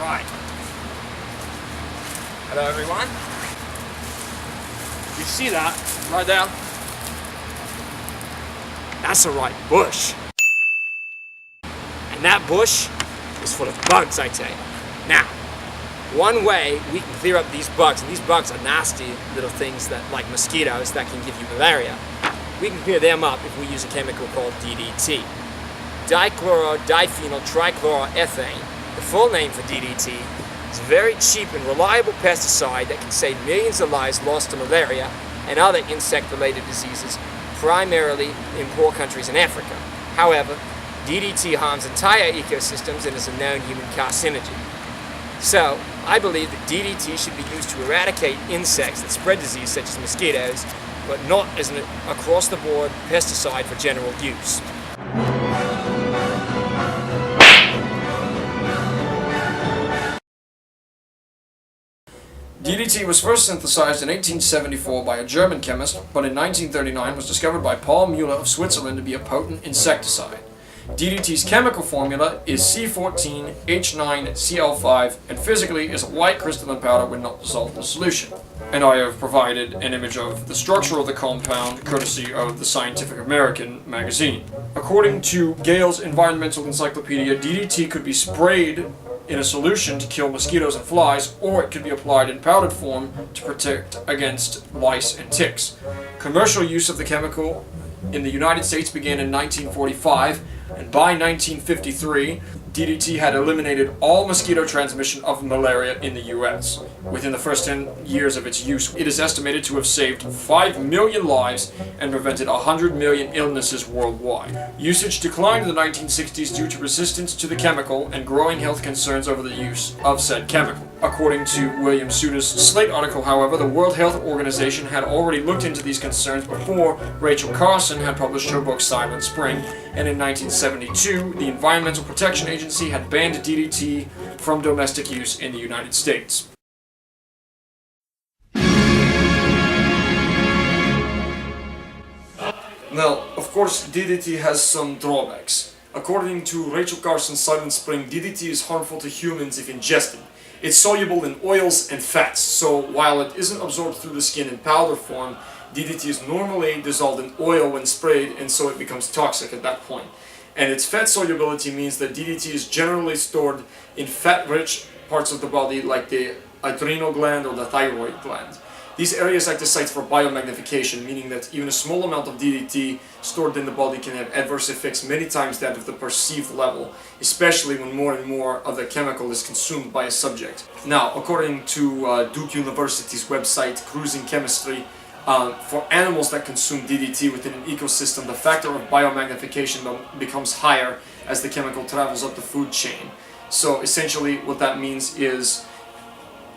Right. Hello everyone. You see that right there? That's a right bush. And that bush is full of bugs, I tell you. Now, one way we can clear up these bugs, and these bugs are nasty little things that, like mosquitoes, that can give you malaria. We can clear them up if we use a chemical called DDT. Dichloro-diphenyl trichloroethane. The full name for DDT is a very cheap and reliable pesticide that can save millions of lives lost to malaria and other insect-related diseases, primarily in poor countries in Africa. However, DDT harms entire ecosystems and is a known human carcinogen. So, I believe that DDT should be used to eradicate insects that spread disease such as mosquitoes, but not as an across-the-board pesticide for general use. DDT was first synthesized in 1874 by a German chemist, but in 1939 was discovered by Paul Mueller of Switzerland to be a potent insecticide. DDT's chemical formula is C14H9Cl5 and physically is a white crystalline powder when not dissolved in solution. And I have provided an image of the structure of the compound courtesy of the Scientific American magazine. According to Gale's Environmental Encyclopedia, DDT could be sprayed in a solution to kill mosquitoes and flies, or it could be applied in powdered form to protect against lice and ticks. Commercial use of the chemical in the United States began in 1945, and by 1953, DDT had eliminated all mosquito transmission of malaria in the US. Within the first 10 years of its use, it is estimated to have saved 5 million lives and prevented 100 million illnesses worldwide. Usage declined in the 1960s due to resistance to the chemical and growing health concerns over the use of said chemical. According to William Suter's Slate article, however, the World Health Organization had already looked into these concerns before Rachel Carson had published her book Silent Spring, and in 1972, the Environmental Protection Agency had banned DDT from domestic use in the United States. Now, of course, DDT has some drawbacks. According to Rachel Carson's Silent Spring, DDT is harmful to humans if ingested. It's soluble in oils and fats, so while it isn't absorbed through the skin in powder form, DDT is normally dissolved in oil when sprayed, and so it becomes toxic at that point. And its fat solubility means that DDT is generally stored in fat-rich parts of the body like the adrenal gland or the thyroid gland. These areas act as sites for biomagnification, meaning that even a small amount of DDT stored in the body can have adverse effects many times that of the perceived level, especially when more and more of the chemical is consumed by a subject. Now, according to Duke University's website, Cruising Chemistry, for animals that consume DDT within an ecosystem, the factor of biomagnification becomes higher as the chemical travels up the food chain. So essentially what that means is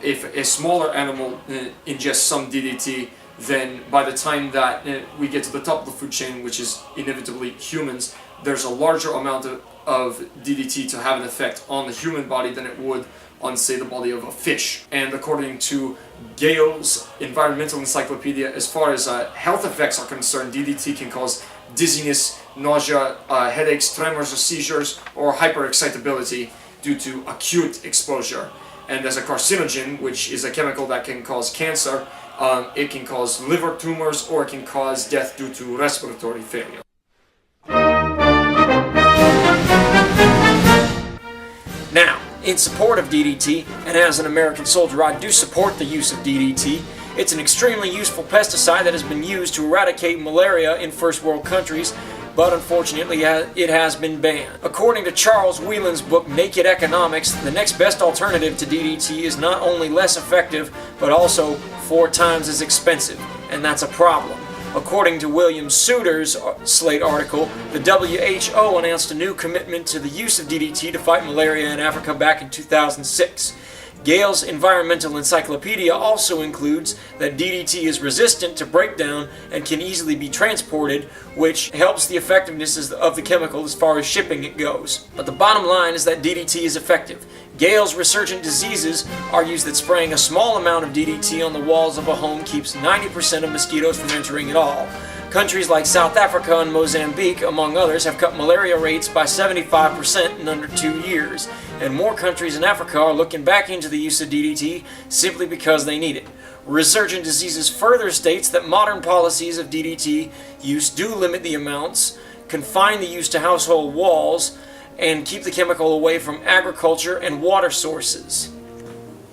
if a smaller animal ingests some DDT, then by the time that we get to the top of the food chain, which is inevitably humans, there's a larger amount of DDT to have an effect on the human body than it would on, say, the body of a fish. And according to Gale's Environmental Encyclopedia, as far as health effects are concerned, DDT can cause dizziness, nausea, headaches, tremors or seizures, or hyperexcitability due to acute exposure. And as a carcinogen, which is a chemical that can cause cancer, it can cause liver tumors or it can cause death due to respiratory failure. Now, in support of DDT, and as an American soldier, I do support the use of DDT. It's an extremely useful pesticide that has been used to eradicate malaria in first world countries, but unfortunately it has been banned. According to Charles Whelan's book Naked Economics, the next best alternative to DDT is not only less effective, but also 4 times as expensive, and that's a problem. According to William Suter's Slate article, the WHO announced a new commitment to the use of DDT to fight malaria in Africa back in 2006. Gale's Environmental Encyclopedia also includes that DDT is resistant to breakdown and can easily be transported, which helps the effectiveness of the chemical as far as shipping it goes. But the bottom line is that DDT is effective. Gale's resurgent diseases argues that spraying a small amount of DDT on the walls of a home keeps 90% of mosquitoes from entering at all. Countries like South Africa and Mozambique, among others, have cut malaria rates by 75% in under 2 years, and more countries in Africa are looking back into the use of DDT simply because they need it. Research in Diseases further states that modern policies of DDT use do limit the amounts, confine the use to household walls, and keep the chemical away from agriculture and water sources.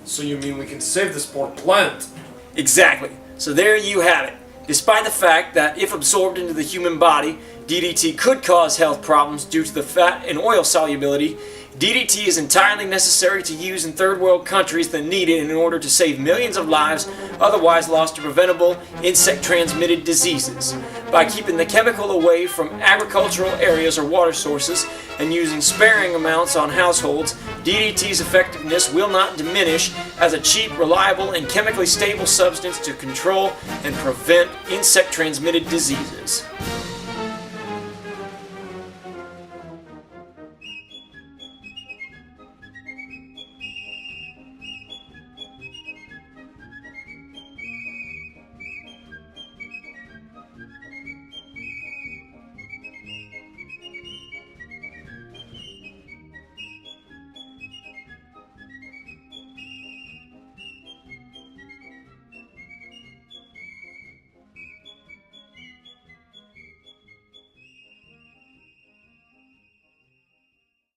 So you mean we can save this poor plant? Exactly. So there you have it. Despite the fact that if absorbed into the human body, DDT could cause health problems due to the fat and oil solubility, DDT is entirely necessary to use in third world countries that need it in order to save millions of lives otherwise lost to preventable insect-transmitted diseases. By keeping the chemical away from agricultural areas or water sources and using sparing amounts on households, DDT's effectiveness will not diminish as a cheap, reliable, and chemically stable substance to control and prevent insect-transmitted diseases.